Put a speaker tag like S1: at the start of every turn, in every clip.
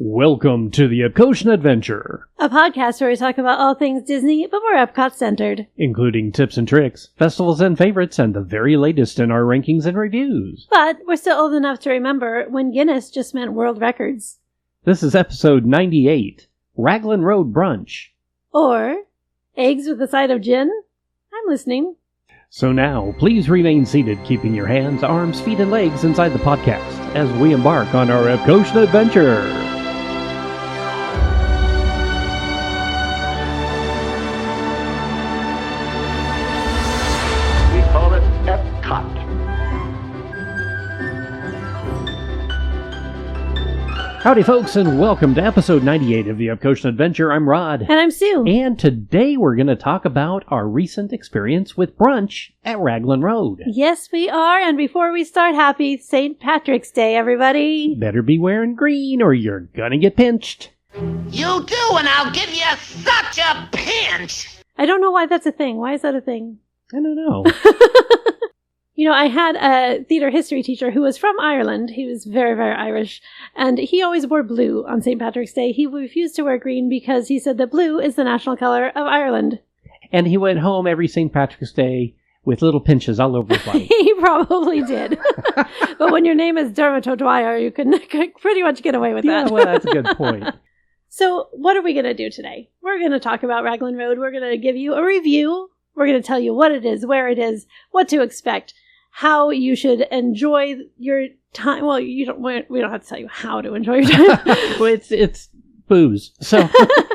S1: Welcome to the Epcotian Adventure,
S2: a podcast where we talk about all things Disney, but we're Epcot-centered.
S1: including tips and tricks, festivals and favorites, and the very latest in our rankings and reviews.
S2: But we're still old enough to remember when Guinness just meant world records.
S1: This is episode 98, Raglan Road Brunch.
S2: Or, eggs with a side of gin? I'm listening.
S1: So now, please remain seated, keeping your hands, arms, feet, and legs inside the podcast as we embark on our Epcotian Adventure.
S3: Epcot.
S1: Howdy folks, and welcome to episode 98 of the Epcotian Adventure. I'm Rod.
S2: And I'm Sue.
S1: And today we're going to talk about our recent experience with brunch at Raglan Road.
S2: Yes, we are. And before we start, happy St. Patrick's Day, everybody.
S1: Better be wearing green or you're gonna get pinched.
S3: You do, and I'll give you such a pinch!
S2: I don't know why that's a thing. Why is that a thing?
S1: I don't know.
S2: You know, I had a theater history teacher who was from Ireland. He was very, very Irish. And he always wore blue on St. Patrick's Day. He refused to wear green because he said that blue is the national color of Ireland.
S1: And he went home every St. Patrick's Day with little pinches all over his body.
S2: He probably did. But when your name is Dermot O'Dwyer, you can pretty much get away with that.
S1: Yeah, well, that's a good point.
S2: So what are we going to do today? We're going to talk about Raglan Road. We're going to give you a review. We're going to tell you what it is, where it is, what to expect, how you should enjoy your time. Well, we don't have to tell you how to enjoy your time.
S1: Well, it's booze. So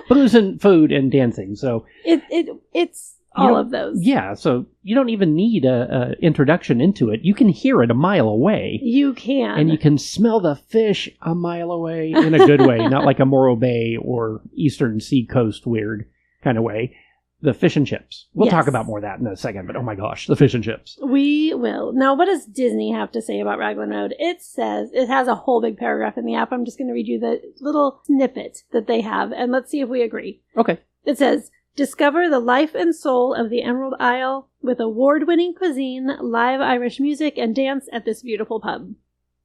S1: booze and food and dancing. So
S2: it's all of those.
S1: Yeah, so you don't even need a introduction into it. You can hear it a mile away.
S2: You can.
S1: And you can smell the fish a mile away in a good way, not like a Morro Bay or Eastern Seacoast weird kind of way. The fish and chips. We'll talk about more of that in a second, but oh my gosh, the fish and chips.
S2: We will. Now, what does Disney have to say about Raglan Road? It says, it has a whole big paragraph in the app. I'm just going to read you the little snippet that they have, and let's see if we agree.
S1: Okay.
S2: It says, discover the life and soul of the Emerald Isle with award-winning cuisine, live Irish music, and dance at this beautiful pub.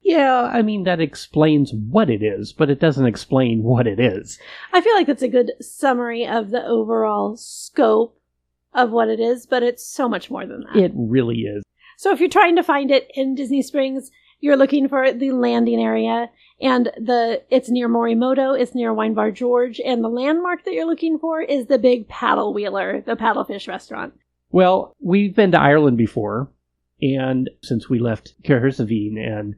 S1: Yeah, I mean, that explains what it is, but it doesn't explain what it is.
S2: I feel like that's a good summary of the overall scope of what it is, but it's so much more than that.
S1: It really is.
S2: So if you're trying to find it in Disney Springs, you're looking for the landing area, and it's near Morimoto, it's near Wine Bar George, and the landmark that you're looking for is the big paddle wheeler, the paddlefish restaurant.
S1: Well, we've been to Ireland before, and since we left Cahersiveen and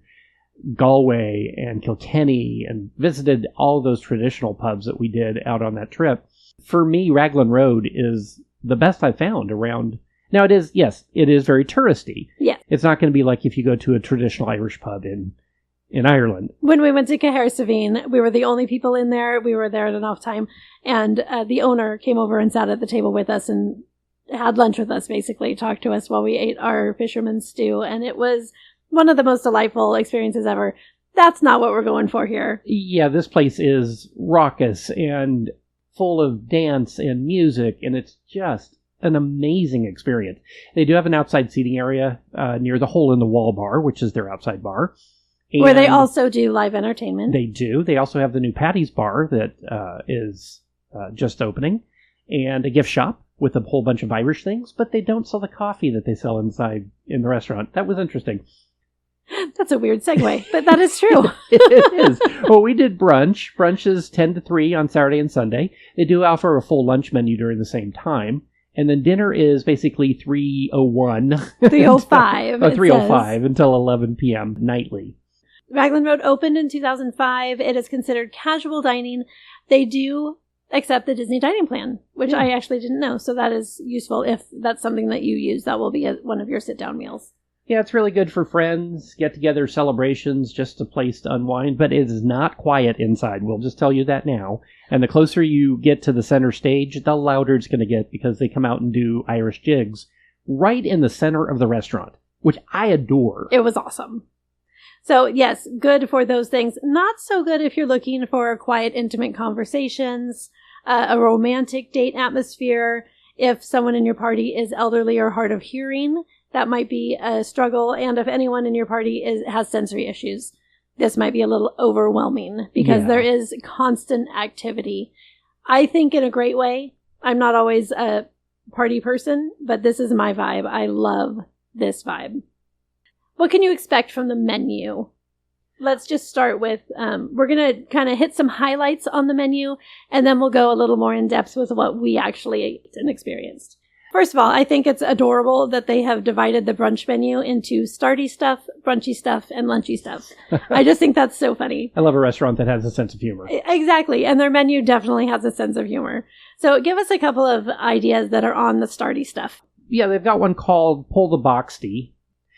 S1: Galway and Kilkenny and visited all those traditional pubs that we did out on that trip, for me, Raglan Road is the best I've found around. Now, it is very touristy.
S2: Yeah. It's
S1: not going to be like if you go to a traditional Irish pub in Ireland.
S2: When we went to Cahersiveen, we were the only people in there. We were there at enough time. And the owner came over and sat at the table with us and had lunch with us, basically, talked to us while we ate our fisherman's stew. And it was one of the most delightful experiences ever. That's not what we're going for here.
S1: Yeah, this place is raucous and full of dance and music, and it's just an amazing experience. They do have an outside seating area near the Hole in the Wall bar, which is their outside bar. And
S2: where they also do live entertainment.
S1: They do. They also have the new Patty's bar that is just opening, and a gift shop with a whole bunch of Irish things, but they don't sell the coffee that they sell inside in the restaurant. That was interesting.
S2: That's a weird segue, but that is true.
S1: It is. Well, we did brunch. Brunch is 10 to 3 on Saturday and Sunday. They do offer a full lunch menu during the same time. And then dinner is basically 3:01.
S2: 3:05.
S1: 3:05 until 11 p.m. nightly.
S2: Raglan Road opened in 2005. It is considered casual dining. They do accept the Disney dining plan, which I actually didn't know. So that is useful if that's something that you use. That will be one of your sit-down meals.
S1: Yeah, it's really good for friends, get-together celebrations, just a place to unwind, but it is not quiet inside. We'll just tell you that now. And the closer you get to the center stage, the louder it's going to get because they come out and do Irish jigs right in the center of the restaurant, which I adore.
S2: It was awesome. So, yes, good for those things. Not so good if you're looking for quiet, intimate conversations, a romantic date atmosphere. If someone in your party is elderly or hard of hearing, that might be a struggle. And if anyone in your party has sensory issues, this might be a little overwhelming because there is constant activity. I think in a great way. I'm not always a party person, but this is my vibe. I love this vibe. What can you expect from the menu? Let's just start with, we're going to kind of hit some highlights on the menu, and then we'll go a little more in depth with what we actually ate and experienced. First of all, I think it's adorable that they have divided the brunch menu into starty stuff, brunchy stuff, and lunchy stuff. I just think that's so funny.
S1: I love a restaurant that has a sense of humor.
S2: Exactly. And their menu definitely has a sense of humor. So give us a couple of ideas that are on the starty stuff.
S1: Yeah, they've got one called Pull the Boxty.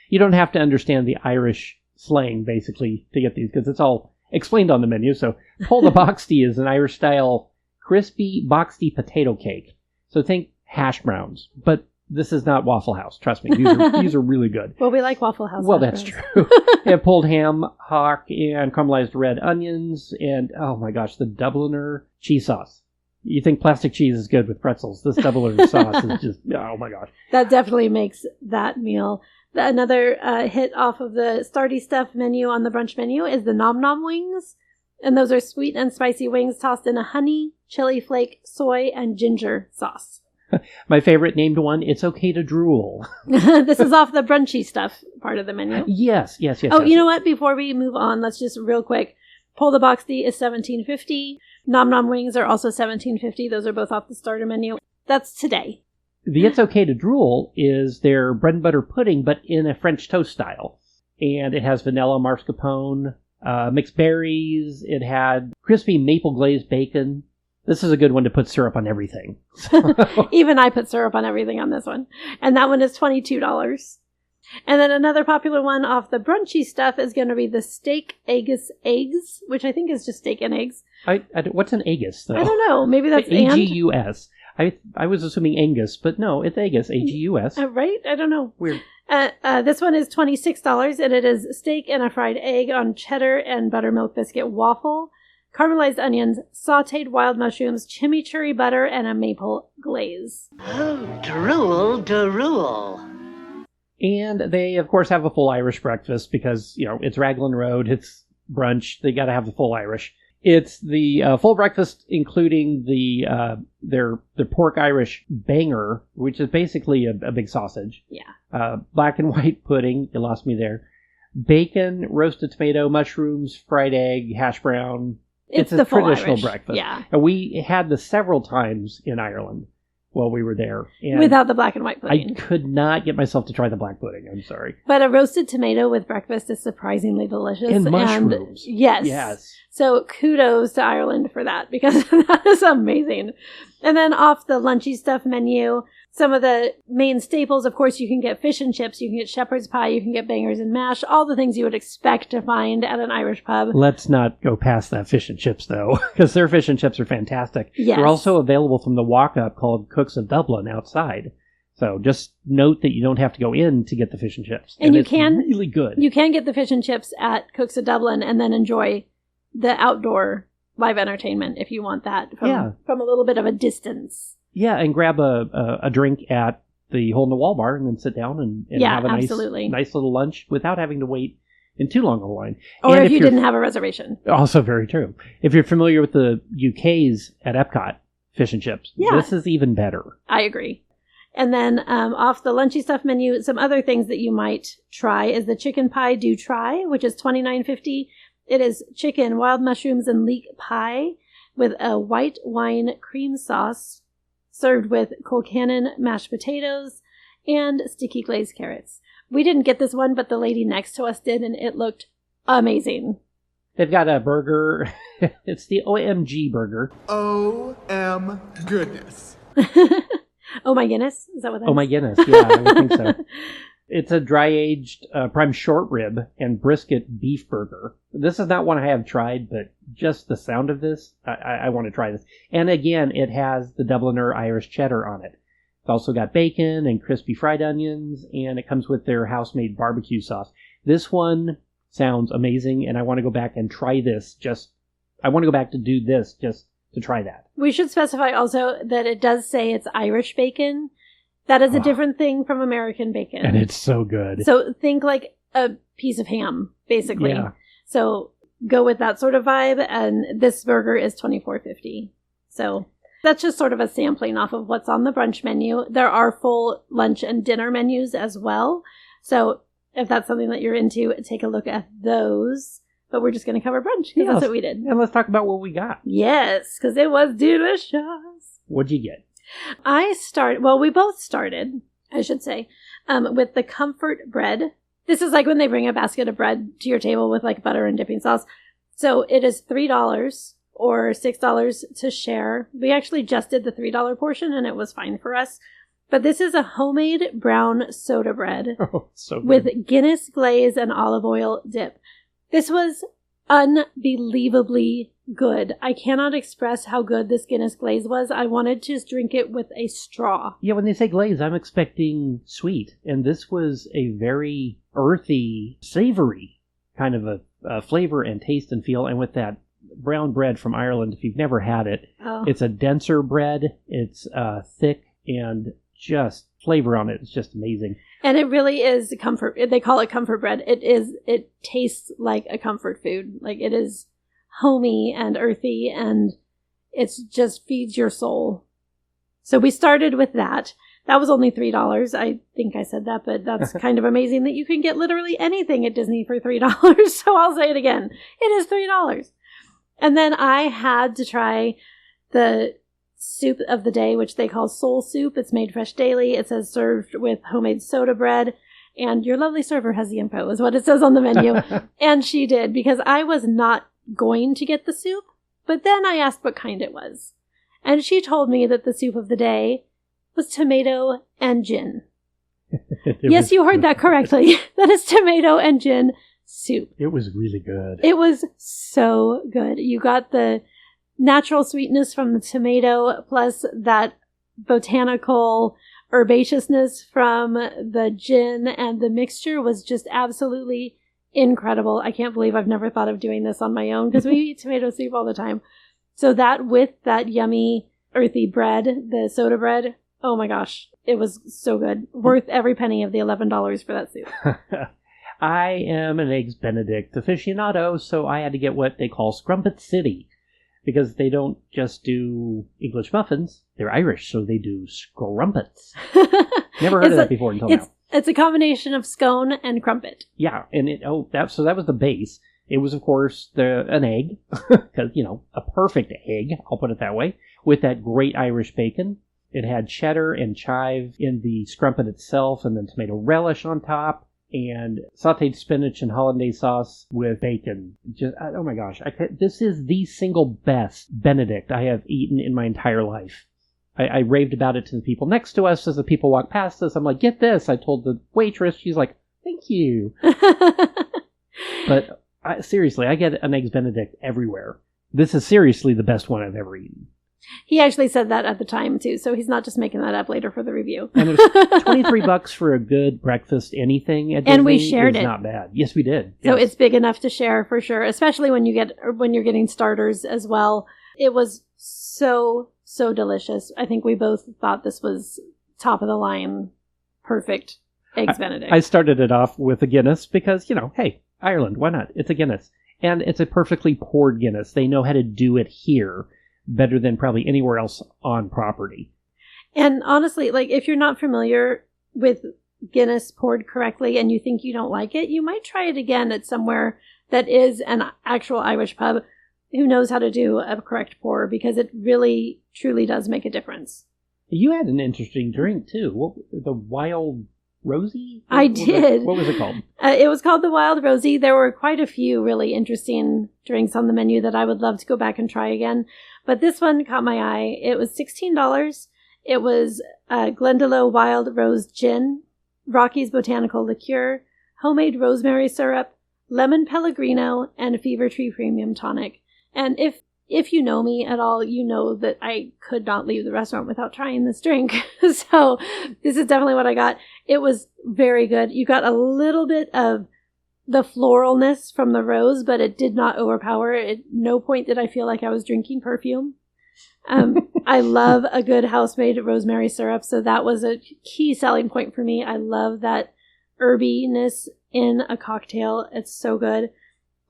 S1: You don't have to understand the Irish slang, basically, to get these, because it's all explained on the menu. So Pull the Boxty is an Irish-style crispy boxty potato cake. So think hash browns, but this is not Waffle House. Trust me, these are really good.
S2: Well, we like Waffle House.
S1: Well, that's true. They have pulled ham, hock, and caramelized red onions, and oh my gosh, the Dubliner cheese sauce. You think plastic cheese is good with pretzels. This Dubliner sauce is just, oh my gosh.
S2: That definitely makes that meal. Another hit off of the starty stuff menu on the brunch menu is the Nom Nom wings. And those are sweet and spicy wings tossed in a honey, chili flake, soy, and ginger sauce.
S1: My favorite named one, It's Okay to Drool.
S2: This is off the brunchy stuff part of the menu.
S1: Yes. Oh,
S2: yes. You know what? Before we move on, let's just real quick. Pull the Boxty is $17.50. Nom Nom wings are also $17.50. Those are both off the starter menu. That's today.
S1: The It's Okay to Drool is their bread and butter pudding, but in a French toast style. And it has vanilla mascarpone, mixed berries. It had crispy maple glazed bacon. This is a good one to put syrup on everything.
S2: Even I put syrup on everything on this one. And that one is $22. And then another popular one off the brunchy stuff is going to be the steak Agus eggs, which I think is just steak and eggs.
S1: What's an Agus, though?
S2: I don't know. Maybe that's
S1: A-G-U-S. I was assuming Angus, but no, it's Agus, A-G-U-S.
S2: Right? I don't know.
S1: Weird.
S2: This one is $26, and it is steak and a fried egg on cheddar and buttermilk biscuit waffle, caramelized onions, sautéed wild mushrooms, chimichurri butter, and a maple glaze.
S3: Oh, drool.
S1: And they, of course, have a full Irish breakfast because, it's Raglan Road, it's brunch, they got to have the full Irish. It's the full breakfast, including their pork Irish banger, which is basically a big sausage.
S2: Yeah.
S1: Black and white pudding, you lost me there. Bacon, roasted tomato, mushrooms, fried egg, hash brown. It's a traditional
S2: Irish
S1: breakfast.
S2: Yeah.
S1: And we had this several times in Ireland while we were there. And
S2: without the black and white pudding.
S1: I could not get myself to try the black pudding. I'm sorry.
S2: But a roasted tomato with breakfast is surprisingly delicious.
S1: And mushrooms.
S2: Yes. So kudos to Ireland for that, because that is amazing. And then off the lunchy stuff menu, some of the main staples, of course, you can get fish and chips, you can get shepherd's pie, you can get bangers and mash, all the things you would expect to find at an Irish pub.
S1: Let's not go past that fish and chips, though, because their fish and chips are fantastic.
S2: Yes.
S1: They're also available from the walk-up called Cooks of Dublin outside. So just note that you don't have to go in to get the fish and chips.
S2: And
S1: it's really good.
S2: You can get the fish and chips at Cooks of Dublin and then enjoy the outdoor live entertainment if you want that from a little bit of a distance.
S1: Yeah, and grab a drink at the Hole in the Wall bar and then sit down and have a nice little lunch without having to wait in too long of a line.
S2: Or if you didn't have a reservation.
S1: Also very true. If you're familiar with the UK's at Epcot fish and chips, this is even better.
S2: I agree. And then off the lunchy stuff menu, some other things that you might try is the chicken pie do try, which is $29.50. It is chicken, wild mushrooms, and leek pie with a white wine cream sauce served with Colcannon mashed potatoes and sticky glazed carrots. We didn't get this one, but the lady next to us did, and it looked amazing.
S1: They've got a burger. It's the OMG burger.
S4: O-M goodness.
S2: Oh my goodness? Is that what that is?
S1: Oh my goodness, yeah, I would think so. It's a dry-aged prime short rib and brisket beef burger. This is not one I have tried, but just the sound of this, I want to try this. And again, it has the Dubliner Irish cheddar on it. It's also got bacon and crispy fried onions, and it comes with their house-made barbecue sauce. This one sounds amazing, and I want to go back and try this. I want to go back to do this just to try that.
S2: We should specify also that it does say it's Irish bacon. That is a different thing from American bacon.
S1: And it's so good.
S2: So think like a piece of ham, basically.
S1: Yeah.
S2: So go with that sort of vibe. And this burger is $24.50. So that's just sort of a sampling off of what's on the brunch menu. There are full lunch and dinner menus as well. So if that's something that you're into, take a look at those. But we're just going to cover brunch because that's what we did.
S1: And let's talk about what we got.
S2: Yes, because it was delicious.
S1: What'd you get?
S2: We both started, I should say, with the comfort bread. This is like when they bring a basket of bread to your table with like butter and dipping sauce. So it is $3 or $6 to share. We actually just did the $3 portion and it was fine for us. But this is a homemade brown soda bread
S1: so good.
S2: with Guinness glaze and olive oil dip. This was unbelievably good. I cannot express how good this Guinness glaze was. I wanted to just drink it with a straw.
S1: Yeah, when they say glaze, I'm expecting sweet. And this was a very earthy, savory kind of a flavor and taste and feel. And with that brown bread from Ireland, if you've never had it, it's a denser bread. It's thick and just flavor on it. It's just amazing.
S2: And it really is comfort. They call it comfort bread. It tastes like a comfort food. Like it is homey and earthy and it just feeds your soul. So we started with that. That was only $3. I think I said that, but that's kind of amazing that you can get literally anything at Disney for $3. So I'll say it again. It is $3. And then I had to try the soup of the day, which they call soul soup. It's made fresh daily. It says served with homemade soda bread. And your lovely server has the info, is what it says on the menu. And she did, because I was not going to get the soup. But then I asked what kind it was. And she told me that the soup of the day was tomato and gin. Yes, you heard that correctly. That is tomato and gin soup.
S1: It was really good.
S2: It was so good. You got the natural sweetness from the tomato plus that botanical herbaceousness from the gin, and the mixture was just absolutely incredible. I can't believe I've never thought of doing this on my own because we eat tomato soup all the time. So that with that yummy earthy bread, the soda bread, oh my gosh, it was so good. Worth every penny of the $11 for that soup.
S1: I am an Eggs Benedict aficionado, so I had to get what they call Scrumpet City. Because they don't just do English muffins, they're Irish, so they do scrumpets. Never heard of that before until now.
S2: It's a combination of scone and crumpet.
S1: Yeah, and so that was the base. It was, of course, an egg, because, a perfect egg, I'll put it that way, with that great Irish bacon. It had cheddar and chive in the scrumpet itself, and then tomato relish on top, and sauteed spinach and hollandaise sauce with bacon. Just, oh my gosh, this is the single best Benedict I have eaten in my entire life. I raved about it to the people next to us as the people walked past us. I'm like, get this. I told the waitress. She's like, thank you. But seriously, I get an Eggs Benedict everywhere. This is seriously the best one I've ever eaten.
S2: He actually said that at the time, too, so he's not just making that up later for the review.
S1: And it was $23 for a good breakfast anything at Disney. And we shared it. Not bad. Yes, we did.
S2: So it's big enough to share for sure, especially when you're getting starters as well. It was so delicious. I think we both thought this was top of the line, perfect Eggs Benedict.
S1: I started it off with a Guinness because, hey, Ireland, why not? It's a Guinness. And it's a perfectly poured Guinness. They know how to do it here better than probably anywhere else on property.
S2: And honestly, like if you're not familiar with Guinness poured correctly and you think you don't like it, you might try it again at somewhere that is an actual Irish pub who knows how to do a correct pour, because it really, truly does make a difference.
S1: You had an interesting drink too. The Wild Rosie?
S2: I did.
S1: What was it called?
S2: It was called the Wild Rosie. There were quite a few really interesting drinks on the menu that I would love to go back and try again. But this one caught my eye. It was $16. It was Glendalough Wild Rose Gin, Rocky's Botanical Liqueur, homemade rosemary syrup, lemon Pellegrino, and a Fever Tree Premium Tonic. And if you know me at all, you know that I could not leave the restaurant without trying this drink. So this is definitely what I got. It was very good. You got a little bit of the floralness from the rose, but it did not overpower. At no point did I feel like I was drinking perfume. I love a good house-made rosemary syrup, so that was a key selling point for me. I love that herbiness in a cocktail. It's so good.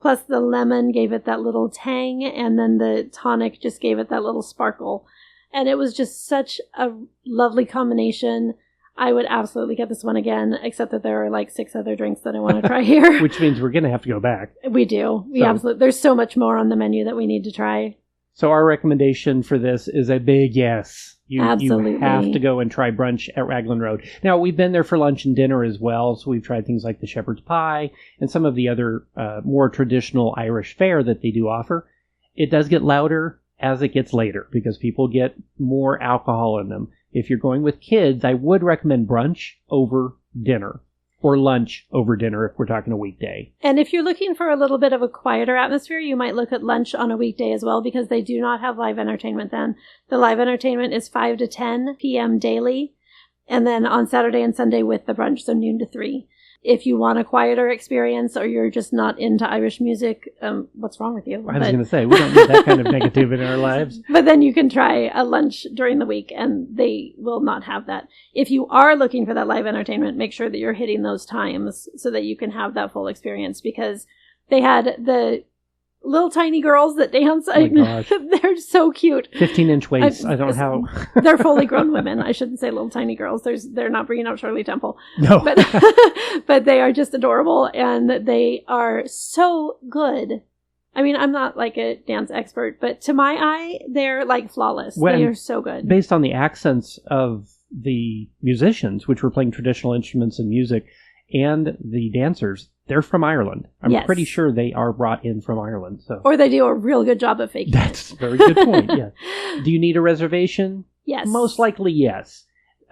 S2: Plus the lemon gave it that little tang, and then the tonic just gave it that little sparkle. And it was just such a lovely combination. I would absolutely get this one again, except that there are like 6 other drinks that I want to try here.
S1: Which means we're going to have to go back.
S2: We do. Absolutely. There's so much more on the menu that we need to try.
S1: So our recommendation for this is a big yes.
S2: Absolutely.
S1: You have to go and try brunch at Raglan Road. Now, we've been there for lunch and dinner as well, so we've tried things like the shepherd's pie and some of the other more traditional Irish fare that they do offer. It does get louder as it gets later because people get more alcohol in them. If you're going with kids, I would recommend brunch over dinner or lunch over dinner if we're talking a weekday.
S2: And if you're looking for a little bit of a quieter atmosphere, you might look at lunch on a weekday as well because they do not have live entertainment then. The live entertainment is 5 to 10 p.m. daily, and then on Saturday and Sunday with the brunch, so noon to 3. If you want a quieter experience or you're just not into Irish music, what's wrong with you?
S1: I was going to say, we don't need that kind of negative in our lives.
S2: But then you can try a lunch during the week and they will not have that. If you are looking for that live entertainment, make sure that you're hitting those times so that you can have that full experience because they had the little tiny girls that dance.
S1: Oh my gosh.
S2: They're so cute.
S1: 15-inch waists. I don't know how.
S2: They're fully grown women. I shouldn't say little tiny girls. They're not bringing up Shirley Temple.
S1: No.
S2: But they are just adorable and they are so good. I mean, I'm not like a dance expert, but to my eye, they're like flawless. They are so good.
S1: Based on the accents of the musicians, which were playing traditional instruments and music, and the dancers, they're from Ireland. I'm pretty sure they are brought in from Ireland. So,
S2: or they do a real good job of faking
S1: That's a very good point, yeah. Do you need a reservation?
S2: Yes.
S1: Most likely, yes.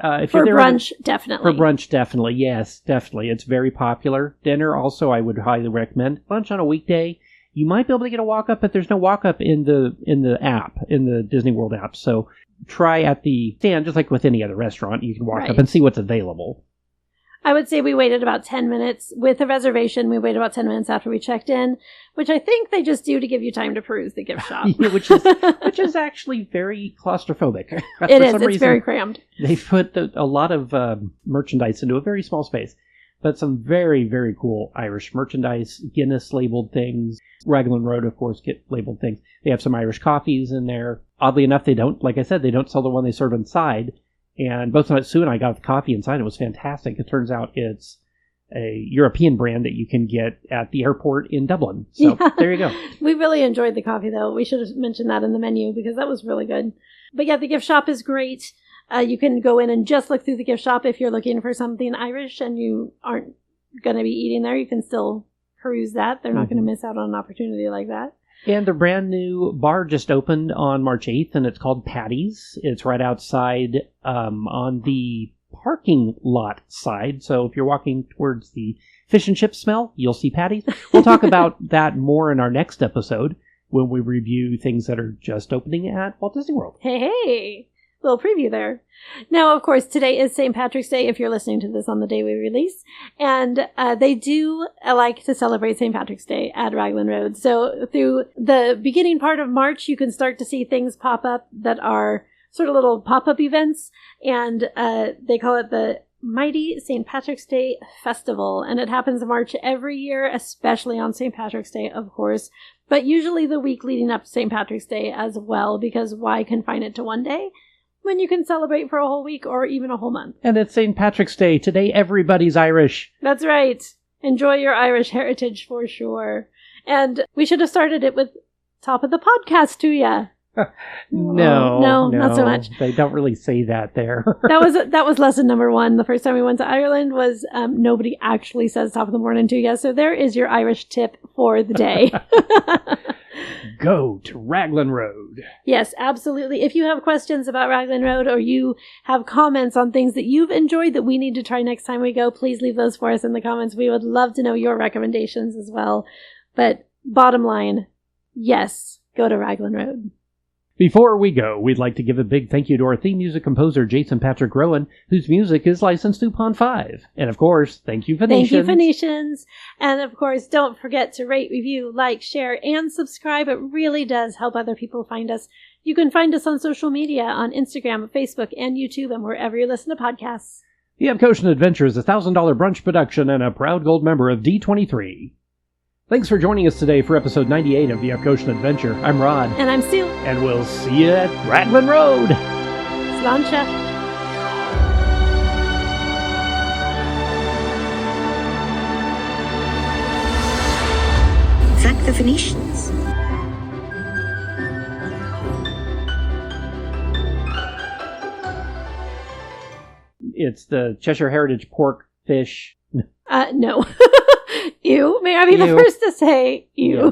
S1: If
S2: for
S1: you're there
S2: brunch, definitely.
S1: For brunch, definitely. Yes, definitely. It's very popular. Dinner, also, I would highly recommend. Lunch on a weekday, you might be able to get a walk-up, but there's no walk-up in the app, in the Disney World app. So try at the stand, just like with any other restaurant. You can walk up and see what's available.
S2: I would say we waited about 10 minutes. With a reservation, we waited about 10 minutes after we checked in, which I think they just do to give you time to peruse the gift shop.
S1: Yeah, which is actually very claustrophobic.
S2: It is. It's very crammed.
S1: They put a lot of merchandise into a very small space, but some very, very cool Irish merchandise, Guinness labeled things. Raglan Road, of course, get labeled things. They have some Irish coffees in there. Oddly enough, they don't, like I said, they don't sell the one they serve inside. And both Sue and I got the coffee inside. It was fantastic. It turns out it's a European brand that you can get at the airport in Dublin. So there you go.
S2: We really enjoyed the coffee, though. We should have mentioned that in the menu because that was really good. But yeah, the gift shop is great. You can go in and just look through the gift shop if you're looking for something Irish and you aren't going to be eating there. You can still peruse that. They're not going to miss out on an opportunity like that.
S1: And their brand new bar just opened on March 8th, and it's called Patty's. It's right outside on the parking lot side. So if you're walking towards the fish and chip smell, you'll see Patty's. We'll talk about that more in our next episode when we review things that are just opening at Walt Disney World.
S2: Hey! Little preview there. Now, of course, today is St. Patrick's Day if you're listening to this on the day we release. And they do like to celebrate St. Patrick's Day at Raglan Road. So through the beginning part of March, you can start to see things pop up that are sort of little pop-up events. And they call it the Mighty St. Patrick's Day Festival. And it happens in March every year, especially on St. Patrick's Day, of course. But usually the week leading up to St. Patrick's Day as well, because why confine it to one day when you can celebrate for a whole week or even a whole month?
S1: And it's St. Patrick's Day. Today, everybody's Irish.
S2: That's right. Enjoy your Irish heritage for sure. And we should have started it with top of the podcast to ya.
S1: No,
S2: not so much.
S1: They don't really say that there.
S2: That was lesson number 1. The first time we went to Ireland was nobody actually says top of the morning to ya. So there is your Irish tip for the day.
S1: Go to Raglan Road.
S2: Yes, absolutely. If you have questions about Raglan Road or you have comments on things that you've enjoyed that we need to try next time we go, please leave those for us in the comments. We would love to know your recommendations as well. But bottom line, yes, go to Raglan Road.
S1: Before we go, we'd like to give a big thank you to our theme music composer, Jason Patrick Rowan, whose music is licensed through Pond 5. And of course, thank you, Phoenicians.
S2: Thank you, Phoenicians. And of course, don't forget to rate, review, like, share, and subscribe. It really does help other people find us. You can find us on social media, on Instagram, Facebook, and YouTube, and wherever you listen to podcasts. The Epcotian Adventure is a $1,000 brunch production and a proud gold member of D23.
S1: Thanks for joining us today for episode 98 of the Epcotian Adventure. I'm Rod.
S2: And I'm Sioux.
S1: And we'll see you at Raglan Road.
S2: Sláinte.
S5: Thank the Phoenicians.
S1: It's the Cheshire Heritage pork fish.
S2: No. Ew. May I be the
S1: Ew.
S2: first to say ew?
S1: Yeah.